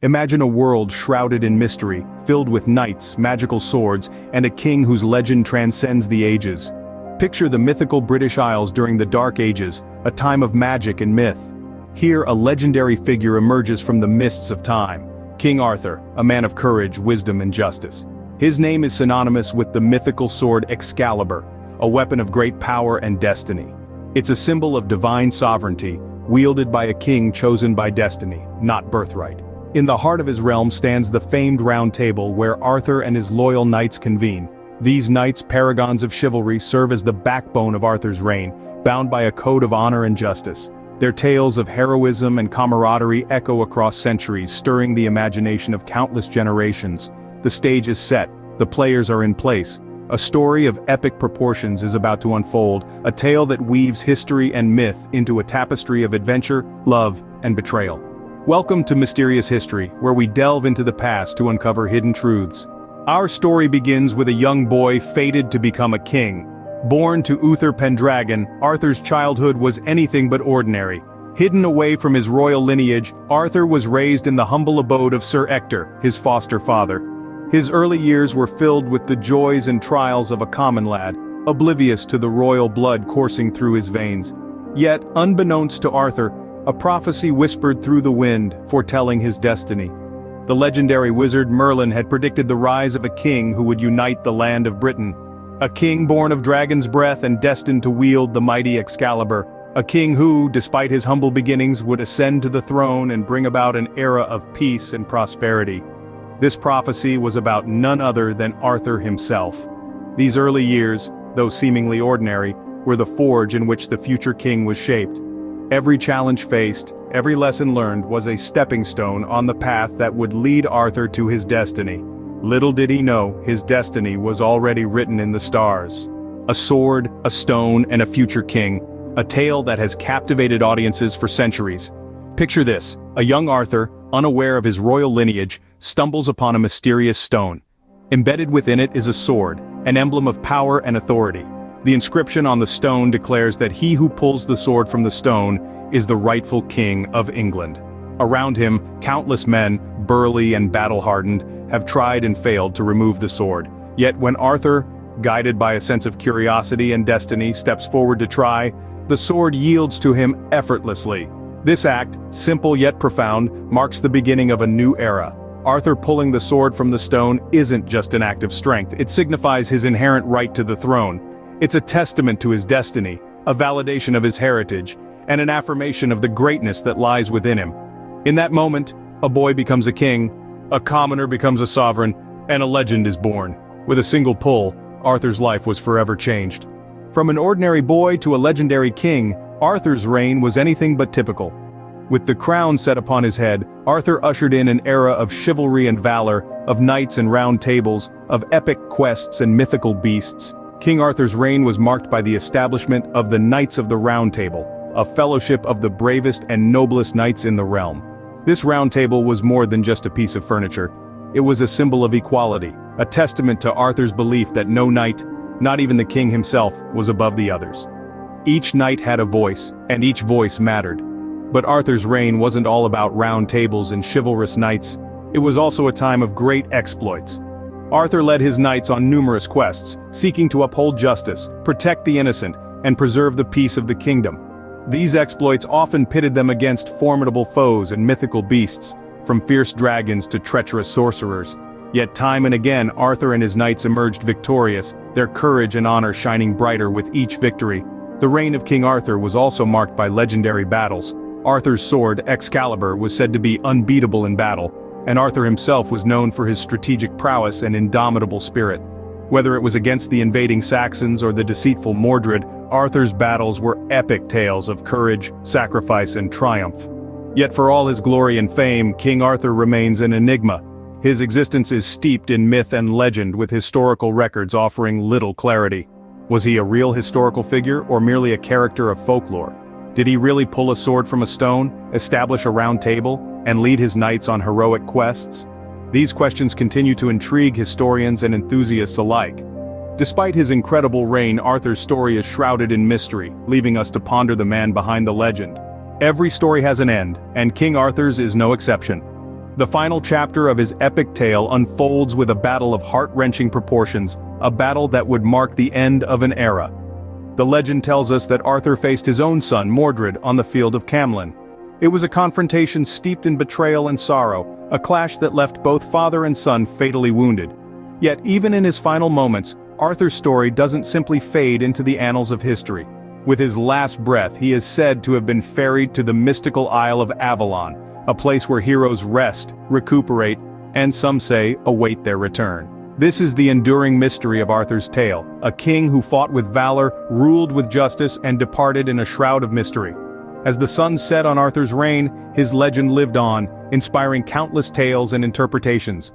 Imagine a world shrouded in mystery, filled with knights, magical swords, and a king whose legend transcends the ages. Picture the mythical British Isles during the Dark Ages, a time of magic and myth. Here a legendary figure emerges from the mists of time. King Arthur, a man of courage, wisdom and justice. His name is synonymous with the mythical sword Excalibur, a weapon of great power and destiny. It's a symbol of divine sovereignty, wielded by a king chosen by destiny, not birthright. In the heart of his realm stands the famed Round Table where Arthur and his loyal knights convene. These knights, paragons of chivalry, serve as the backbone of Arthur's reign, bound by a code of honor and justice. Their tales of heroism and camaraderie echo across centuries, stirring the imagination of countless generations. The stage is set, the players are in place. A story of epic proportions is about to unfold, a tale that weaves history and myth into a tapestry of adventure, love, and betrayal. Welcome to Mysterious History, where we delve into the past to uncover hidden truths. Our story begins with a young boy fated to become a king. Born to Uther Pendragon, Arthur's childhood was anything but ordinary. Hidden away from his royal lineage, Arthur was raised in the humble abode of Sir Ector, his foster father. His early years were filled with the joys and trials of a common lad, oblivious to the royal blood coursing through his veins. Yet, unbeknownst to Arthur, a prophecy whispered through the wind, foretelling his destiny. The legendary wizard Merlin had predicted the rise of a king who would unite the land of Britain. A king born of dragon's breath and destined to wield the mighty Excalibur. A king who, despite his humble beginnings, would ascend to the throne and bring about an era of peace and prosperity. This prophecy was about none other than Arthur himself. These early years, though seemingly ordinary, were the forge in which the future king was shaped. Every challenge faced, every lesson learned was a stepping stone on the path that would lead Arthur to his destiny. Little did he know, his destiny was already written in the stars. A sword, a stone, and a future king, a tale that has captivated audiences for centuries. Picture this, a young Arthur, unaware of his royal lineage, stumbles upon a mysterious stone. Embedded within it is a sword, an emblem of power and authority. The inscription on the stone declares that he who pulls the sword from the stone is the rightful king of England. Around him, countless men, burly and battle-hardened, have tried and failed to remove the sword. Yet when Arthur, guided by a sense of curiosity and destiny, steps forward to try, the sword yields to him effortlessly. This act, simple yet profound, marks the beginning of a new era. Arthur pulling the sword from the stone isn't just an act of strength, it signifies his inherent right to the throne. It's a testament to his destiny, a validation of his heritage, and an affirmation of the greatness that lies within him. In that moment, a boy becomes a king, a commoner becomes a sovereign, and a legend is born. With a single pull, Arthur's life was forever changed. From an ordinary boy to a legendary king, Arthur's reign was anything but typical. With the crown set upon his head, Arthur ushered in an era of chivalry and valor, of knights and round tables, of epic quests and mythical beasts. King Arthur's reign was marked by the establishment of the Knights of the Round Table, a fellowship of the bravest and noblest knights in the realm. This round table was more than just a piece of furniture. It was a symbol of equality, a testament to Arthur's belief that no knight, not even the king himself, was above the others. Each knight had a voice, and each voice mattered. But Arthur's reign wasn't all about round tables and chivalrous knights. It was also a time of great exploits. Arthur led his knights on numerous quests, seeking to uphold justice, protect the innocent, and preserve the peace of the kingdom. These exploits often pitted them against formidable foes and mythical beasts, from fierce dragons to treacherous sorcerers. Yet time and again Arthur and his knights emerged victorious, their courage and honor shining brighter with each victory. The reign of King Arthur was also marked by legendary battles. Arthur's sword, Excalibur, was said to be unbeatable in battle, and Arthur himself was known for his strategic prowess and indomitable spirit. Whether it was against the invading Saxons or the deceitful Mordred, Arthur's battles were epic tales of courage, sacrifice, and triumph. Yet for all his glory and fame, King Arthur remains an enigma. His existence is steeped in myth and legend, with historical records offering little clarity. Was he a real historical figure or merely a character of folklore? Did he really pull a sword from a stone, establish a round table, and lead his knights on heroic quests? These questions continue to intrigue historians and enthusiasts alike. Despite his incredible reign, Arthur's story is shrouded in mystery, leaving us to ponder the man behind the legend. Every story has an end, and King Arthur's is no exception. The final chapter of his epic tale unfolds with a battle of heart-wrenching proportions, a battle that would mark the end of an era. The legend tells us that Arthur faced his own son, Mordred, on the field of Camlan. It was a confrontation steeped in betrayal and sorrow, a clash that left both father and son fatally wounded. Yet even in his final moments, Arthur's story doesn't simply fade into the annals of history. With his last breath, he is said to have been ferried to the mystical Isle of Avalon, a place where heroes rest, recuperate, and some say, await their return. This is the enduring mystery of Arthur's tale, a king who fought with valor, ruled with justice, and departed in a shroud of mystery. As the sun set on Arthur's reign, his legend lived on, inspiring countless tales and interpretations.